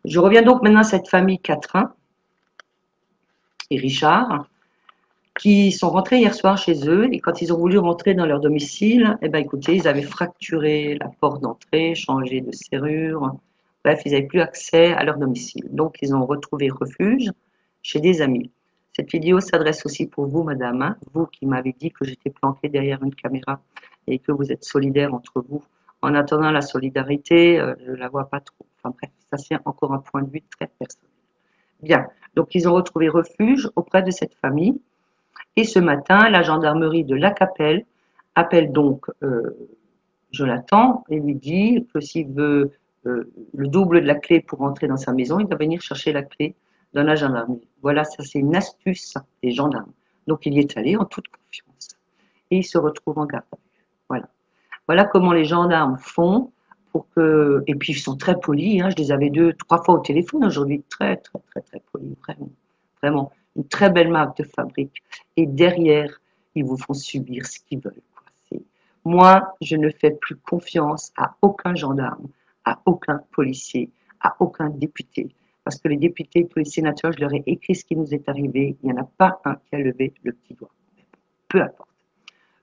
Je reviens donc maintenant à cette famille Catherine et Richard, qui sont rentrés hier soir chez eux, et quand ils ont voulu rentrer dans leur domicile, eh ben, écoutez, ils avaient fracturé la porte d'entrée, changé de serrure, bref, ils n'avaient plus accès à leur domicile. Donc, ils ont retrouvé refuge chez des amis. Cette vidéo s'adresse aussi pour vous, madame, hein, vous qui m'avez dit que j'étais planquée derrière une caméra et que vous êtes solidaires entre vous. En attendant la solidarité, je ne la vois pas trop. Enfin bref, ça c'est encore un point de vue très personnel. Bien, donc ils ont retrouvé refuge auprès de cette famille. Et ce matin, la gendarmerie de La Capelle appelle donc Jonathan et lui dit que s'il veut le double de la clé pour entrer dans sa maison, il doit venir chercher la clé dans la gendarmerie. Voilà, ça c'est une astuce des gendarmes. Donc il y est allé en toute confiance. Et il se retrouve en garde à vue. Voilà. Voilà comment les gendarmes font pour que. Et puis ils sont très polis, hein. Je les avais 2, 3 fois au téléphone aujourd'hui. Très, très, très, très polis. Vraiment. Vraiment. Une très belle marque de fabrique. Et derrière, ils vous font subir ce qu'ils veulent. Moi, je ne fais plus confiance à aucun gendarme, à aucun policier, à aucun député. Parce que les députés, tous les sénateurs, je leur ai écrit ce qui nous est arrivé. Il n'y en a pas un qui a levé le petit doigt. Peu importe.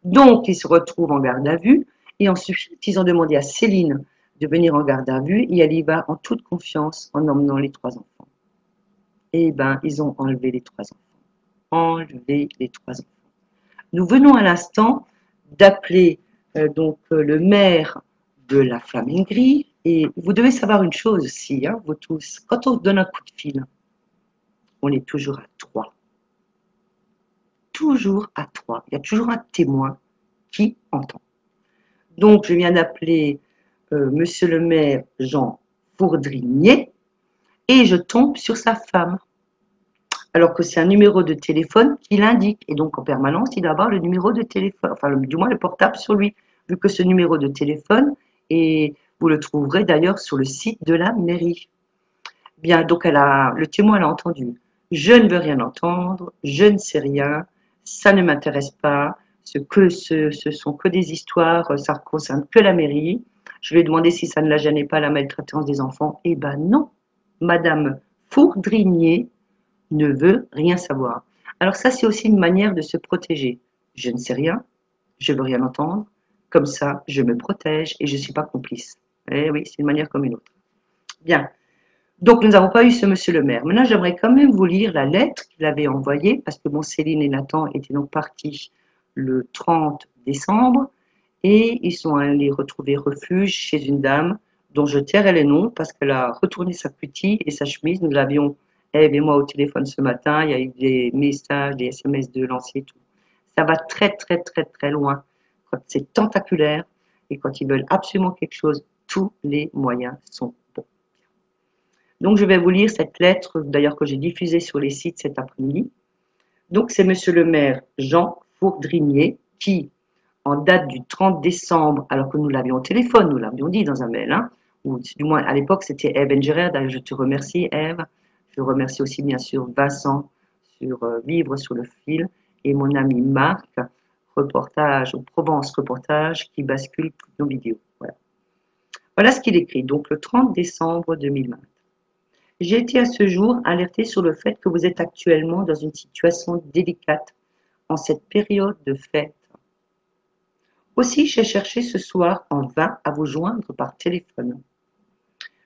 Donc, ils se retrouvent en garde à vue. Et ensuite, ils ont demandé à Céline de venir en garde à vue. Et elle y va en toute confiance en emmenant les 3 enfants. Et bien, ils ont enlevé les 3 enfants. Enlevé les 3 enfants. Nous venons à l'instant d'appeler le maire de la Flamingerie. Et vous devez savoir une chose aussi, hein, vous tous, quand on donne un coup de fil, on est toujours à 3. Toujours à 3. Il y a toujours un témoin qui entend. Donc, je viens d'appeler monsieur le maire Jean Fourdrinier et je tombe sur sa femme. Alors que c'est un numéro de téléphone qui l'indique. Et donc, en permanence, il doit avoir le numéro de téléphone, enfin, du moins le portable sur lui, vu que ce numéro de téléphone, et vous le trouverez d'ailleurs sur le site de la mairie. Bien, donc le témoin l'a entendu. Je ne veux rien entendre, je ne sais rien, ça ne m'intéresse pas, ce sont que des histoires, ça ne concerne que la mairie. Je lui ai demandé si ça ne la gênait pas la maltraitance des enfants. Eh ben non, Madame Fourdrinier ne veut rien savoir. Alors ça, c'est aussi une manière de se protéger. Je ne sais rien, je ne veux rien entendre, comme ça, je me protège et je ne suis pas complice. Eh oui, c'est une manière comme une autre. Bien. Donc, nous n'avons pas eu ce monsieur le maire. Maintenant, j'aimerais quand même vous lire la lettre qu'il avait envoyée, parce que bon, Céline et Nathan étaient donc partis le 30 décembre, et ils sont allés retrouver refuge chez une dame dont je tairai les noms, parce qu'elle a retourné sa cutie et sa chemise. Nous l'avions, Eve et moi, au téléphone ce matin. Il y a eu des messages, des SMS de lancer et tout. Ça va très, très, très, très loin. Quand c'est tentaculaire et quand ils veulent absolument quelque chose, tous les moyens sont bons. Donc, je vais vous lire cette lettre, d'ailleurs, que j'ai diffusée sur les sites cet après-midi. Donc, c'est monsieur le maire Jean Fourdrinier qui, en date du 30 décembre, alors que nous l'avions au téléphone, nous l'avions dit dans un mail, hein, ou du moins à l'époque c'était Eve Engerer, d'ailleurs je te remercie Eve, je remercie aussi bien sûr Vincent sur Vivre sur le fil et mon ami Marc, reportage, Provence reportage qui bascule toutes nos vidéos. Voilà, voilà ce qu'il écrit, donc le 30 décembre 2020. J'ai été à ce jour alerté sur le fait que vous êtes actuellement dans une situation délicate en cette période de fête. Aussi, j'ai cherché ce soir en vain à vous joindre par téléphone.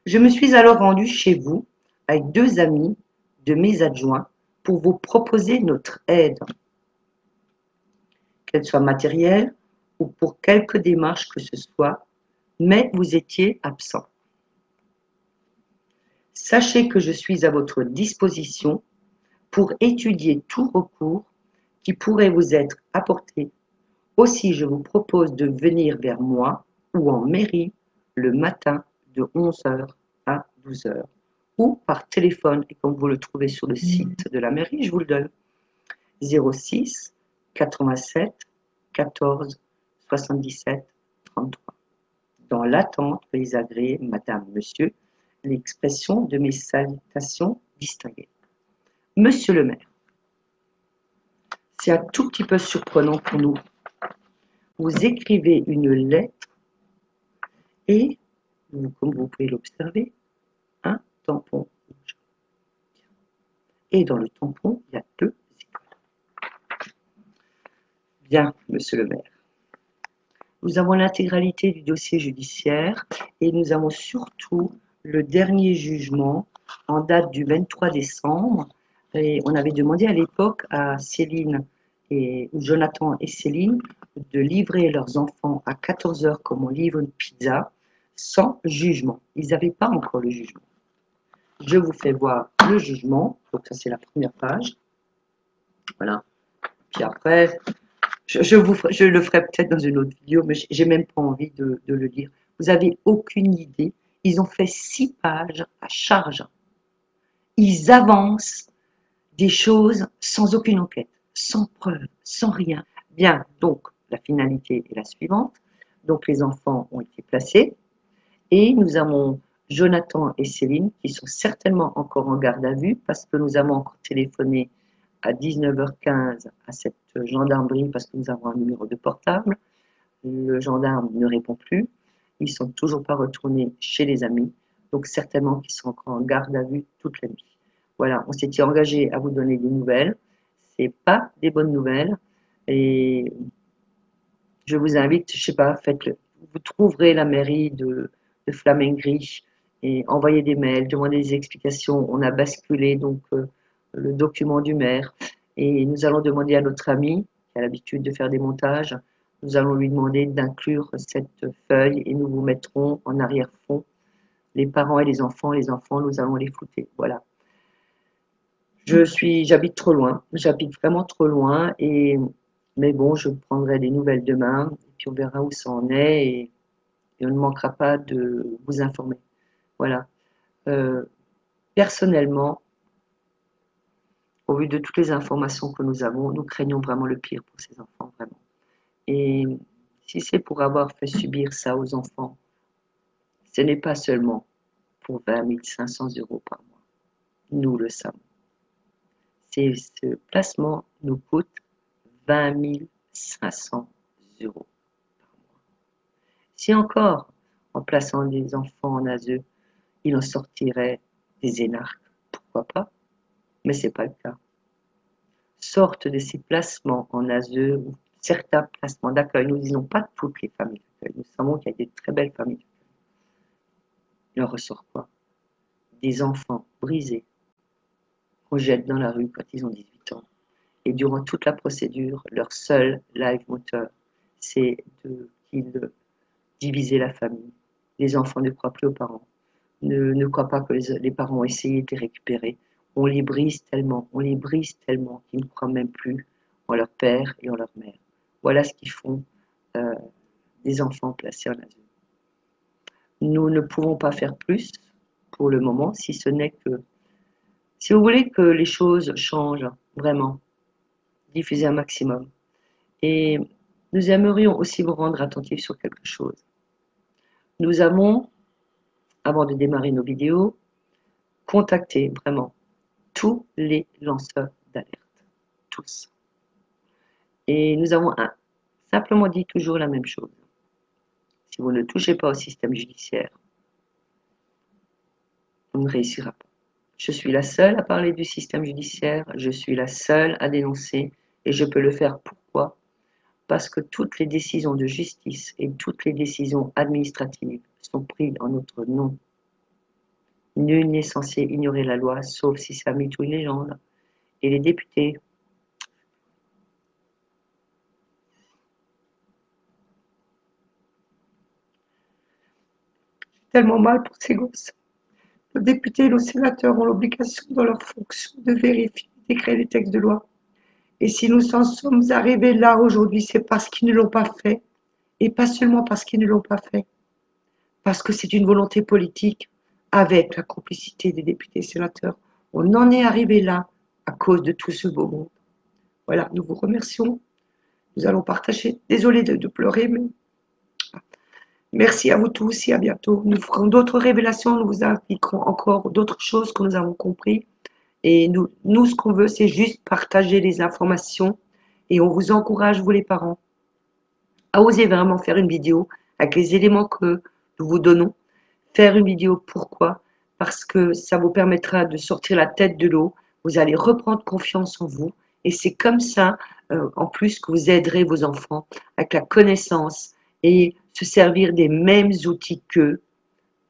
Je me suis alors rendu chez vous avec 2 amis de mes adjoints pour vous proposer notre aide, qu'elle soit matérielle ou pour quelque démarche que ce soit, mais vous étiez absent. Sachez que je suis à votre disposition pour étudier tout recours qui pourrait vous être apporté. Aussi, je vous propose de venir vers moi ou en mairie le matin de 11h à 12h ou par téléphone, et comme vous le trouvez sur le site de la mairie, je vous le donne. 06 87 14 77 33. Dans l'attente, veuillez agréer, madame, monsieur, l'expression de mes salutations distinguées. Monsieur le maire, c'est un tout petit peu surprenant pour nous. Vous écrivez une lettre et, comme vous pouvez l'observer, 1, tampon rouge. Et dans le tampon, il y a 2 écoles. Bien, monsieur le maire. Nous avons l'intégralité du dossier judiciaire et nous avons surtout le dernier jugement en date du 23 décembre. Et on avait demandé à l'époque à Céline et Jonathan et Céline de livrer leurs enfants à 14 h comme on livre une pizza, sans jugement. Ils n'avaient pas encore le jugement. Je vous fais voir le jugement. Donc ça, c'est la première page. Voilà. Puis après, je le ferai peut-être dans une autre vidéo, mais j'ai même pas envie de le lire. Vous n'avez aucune idée. Ils ont fait 6 pages à charge. Ils avancent des choses sans aucune enquête, sans preuve, sans rien. Bien, donc la finalité est la suivante. Donc les enfants ont été placés et nous avons Jonathan et Céline qui sont certainement encore en garde à vue parce que nous avons encore téléphoné à 19h15 à cette gendarmerie parce que nous avons un numéro de portable. Le gendarme ne répond plus. Ils ne sont toujours pas retournés chez les amis. Donc certainement qu'ils sont encore en garde à vue toute la nuit. Voilà, on s'était engagé à vous donner des nouvelles. Ce n'est pas des bonnes nouvelles. Et je vous invite, je ne sais pas, faites-le. Vous trouverez la mairie de Flamingry et envoyez des mails, demandez des explications. On a basculé donc le document du maire et nous allons demander à notre ami qui a l'habitude de faire des montages, nous allons lui demander d'inclure cette feuille et nous vous mettrons en arrière-fond les parents et les enfants, nous allons les flouter. Voilà. J'habite trop loin, j'habite vraiment trop loin, mais bon, je prendrai des nouvelles demain, et puis on verra où ça en est, et on ne manquera pas de vous informer. Voilà. Personnellement, au vu de toutes les informations que nous avons, nous craignons vraiment le pire pour ces enfants, vraiment. Et si c'est pour avoir fait subir ça aux enfants, ce n'est pas seulement pour 20 500 € par mois. Nous le savons. Ce placement nous coûte 20 500 € par mois. Si encore, en plaçant des enfants en ASE, il en sortirait des énarques, pourquoi pas? Mais ce n'est pas le cas. Sortent de ces placements en ASE ou certains placements d'accueil, nous ne disons pas toutes les familles d'accueil, nous savons qu'il y a des très belles familles d'accueil. Il en ressort quoi? Des enfants brisés qu'on jette dans la rue quand ils ont 18 ans. Et durant toute la procédure, leur seul live moteur, c'est qu'ils diviser la famille. Les enfants ne croient plus aux parents, ne croient pas que les parents ont essayé de les récupérer. On les brise tellement qu'ils ne croient même plus en leur père et en leur mère. Voilà ce qu'ils font des enfants placés en ASE. Nous ne pouvons pas faire plus pour le moment, si ce n'est que, si vous voulez que les choses changent vraiment, diffusez un maximum. Et nous aimerions aussi vous rendre attentifs sur quelque chose. Nous avons, avant de démarrer nos vidéos, contacté vraiment tous les lanceurs d'alerte. Tous. Et nous avons simplement dit toujours la même chose. Si vous ne touchez pas au système judiciaire, on ne réussira pas. Je suis la seule à parler du système judiciaire, je suis la seule à dénoncer, et je peux le faire pourquoi? Parce que toutes les décisions de justice et toutes les décisions administratives sont prises en notre nom. Nul n'est censé ignorer la loi, sauf si c'est un mythe ou une légende. Et les députés, tellement mal pour ces gosses. Les députés et les sénateurs ont l'obligation dans leur fonction de vérifier et d'écrire les textes de loi. Et si nous en sommes arrivés là aujourd'hui, c'est parce qu'ils ne l'ont pas fait. Et pas seulement parce qu'ils ne l'ont pas fait. Parce que c'est une volonté politique avec la complicité des députés et sénateurs. On en est arrivé là à cause de tout ce beau monde. Voilà, nous vous remercions. Nous allons partager. Désolé de pleurer, mais merci à vous tous et à bientôt. Nous ferons d'autres révélations, nous vous indiquerons encore d'autres choses que nous avons compris. Et nous ce qu'on veut, c'est juste partager les informations. Et on vous encourage, vous les parents, à oser vraiment faire une vidéo avec les éléments que nous vous donnons. Faire une vidéo, pourquoi? parce que ça vous permettra de sortir la tête de l'eau. Vous allez reprendre confiance en vous. Et c'est comme ça, en plus, que vous aiderez vos enfants avec la connaissance et se servir des mêmes outils qu'eux,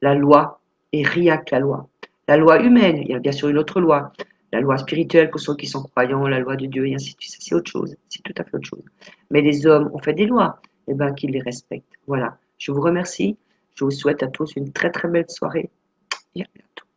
la loi et rien que la loi. La loi humaine, il y a bien sûr une autre loi. La loi spirituelle pour ceux qui sont croyants, la loi de Dieu et ainsi de suite. Ça, c'est autre chose. C'est tout à fait autre chose. Mais les hommes ont fait des lois, et bien qu'ils les respectent. Voilà. Je vous remercie. Je vous souhaite à tous une très très belle soirée et à bientôt.